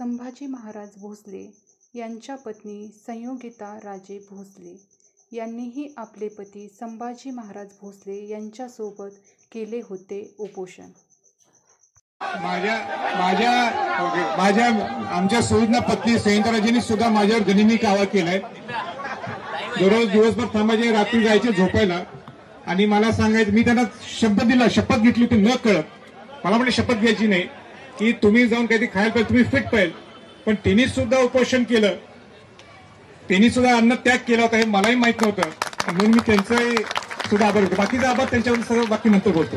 संभाजी महाराज भोसले यांच्या पत्नी संयोगिता राजे भोसले यांनीही आपले पती संभाजी महाराज भोसले यांच्यासोबत केले होते उपोषण। आमच्या सुविधा पत्नी संयोगिताराजेंनी सुद्धा माझ्यावर गनिमी कावा केलाय। दररोज दिवसभर थांबायचे, रात्री जायचे झोपायला आणि मला सांगायचं, मी त्यांना शब्द दिला, शपथ घेतली होती न कळत। मला म्हटलं शपथ घ्यायची नाही की तुम्ही जाऊन काहीतरी खायला पाहिजे, तुम्ही फिट पाहिजे, पण त्यांनी सुद्धा उपोषण केलं, त्यांनी सुद्धा अन्न त्याग केला होता हे मलाही माहित नव्हतं, म्हणून मी त्यांचाही सुद्धा आभार करतो। बाकीचा आभार त्यांच्यावर सगळं बाकी नंतर बोलतो।